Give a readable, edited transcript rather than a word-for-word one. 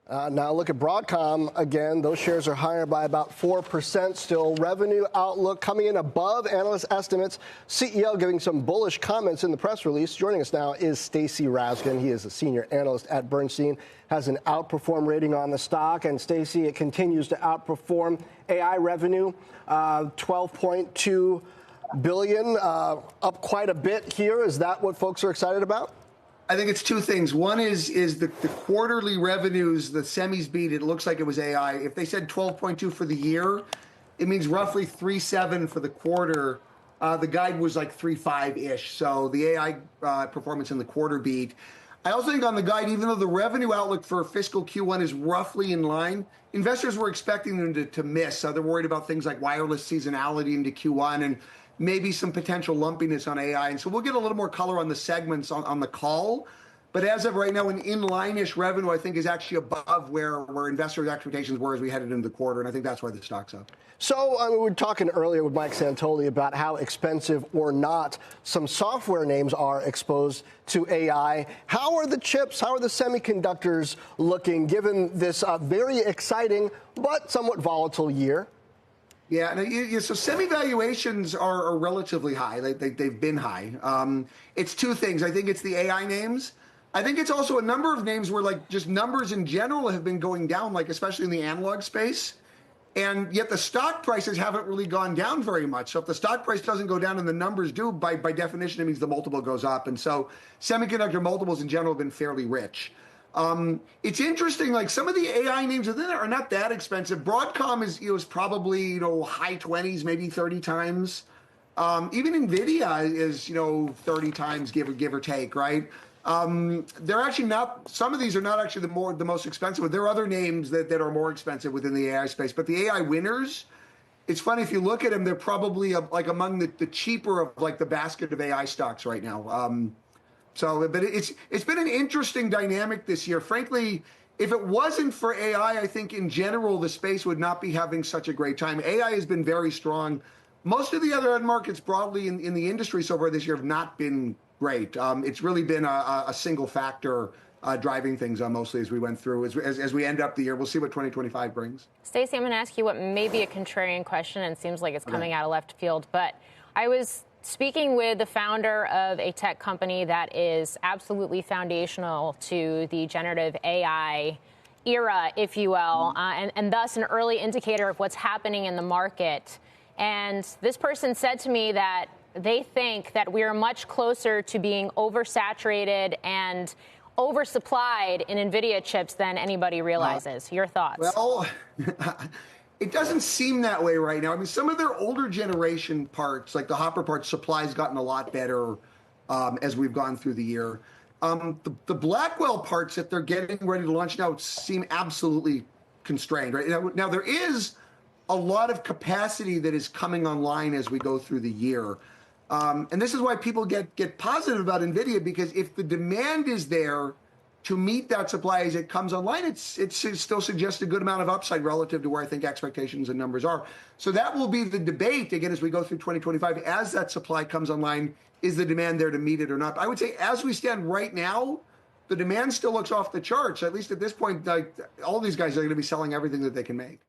Now look at Broadcom again. Those shares are higher by about 4% still. Revenue outlook coming in above analyst estimates. CEO giving some bullish comments in the press release. Joining us now is Stacy Rasgon. He is a senior analyst at Bernstein, has an outperform rating on the stock. And Stacy, it continues to outperform. AI revenue, 12.2 billion, up quite a bit here. Is that what folks are excited about? I think it's two things. One is the quarterly revenues, the semis beat, it looks like it was AI. If they said 12.2 for the year, it means roughly 3.7 for the quarter. The guide was like 3.5-ish. So the AI performance in the quarter beat. I also think on the guide, even though the revenue outlook for fiscal Q1 is roughly in line, investors were expecting them to miss. So they're worried about things like wireless seasonality into Q1 and maybe some potential lumpiness on AI. And so we'll get a little more color on the segments on the call. But as of right now, an in-line-ish revenue, I think, is actually above where investors' expectations were as we headed into the quarter. And I think that's why the stock's up. So we were talking earlier with Mike Santoli about how expensive or not some software names are exposed to AI. How are the chips, how are the semiconductors looking given this very exciting but somewhat volatile year? Yeah, so semi valuations are relatively high. They've been high. It's two things. I think it's the AI names. I think it's also a number of names where like just numbers in general have been going down, like especially in the analog space. And yet the stock prices haven't really gone down very much. So if the stock price doesn't go down and the numbers do, by definition, it means the multiple goes up. And so semiconductor multiples in general have been fairly rich. It's interesting, like some of the AI names within there are not that expensive. Broadcom is probably, high 20s, maybe 30 times. Even NVIDIA is, 30 times, give or take, right? They're actually not, some of these are not actually the most expensive, but there are other names that are more expensive within the AI space. But the AI winners, it's funny, if you look at them, they're probably like among the cheaper of like the basket of AI stocks right now. But it's been an interesting dynamic this year. Frankly, if it wasn't for AI, I think in general the space would not be having such a great time. AI has been very strong. Most of the other end markets broadly in the industry so far this year have not been great. It's really been a single factor driving things mostly as we went through. As we end up the year, we'll see what 2025 brings. Stacey, I'm going to ask you what may be a contrarian question, and it seems like it's coming out of left field. But I was speaking with the founder of a tech company that is absolutely foundational to the generative AI era, if you will, and thus an early indicator of what's happening in the market. And this person said to me that they think that we are much closer to being oversaturated and oversupplied in NVIDIA chips than anybody realizes. Your thoughts? Well, it doesn't seem that way right now. I mean, some of their older generation parts, like the Hopper parts, supply's gotten a lot better as we've gone through the year. The Blackwell parts that they're getting ready to launch now seem absolutely constrained. Right now, there is a lot of capacity that is coming online as we go through the year. And this is why people get positive about NVIDIA, because if the demand is there to meet that supply as it comes online, it still suggests a good amount of upside relative to where I think expectations and numbers are. So that will be the debate, again, as we go through 2025. As that supply comes online, is the demand there to meet it or not? I would say as we stand right now, the demand still looks off the charts. At least at this point, like, all these guys are going to be selling everything that they can make.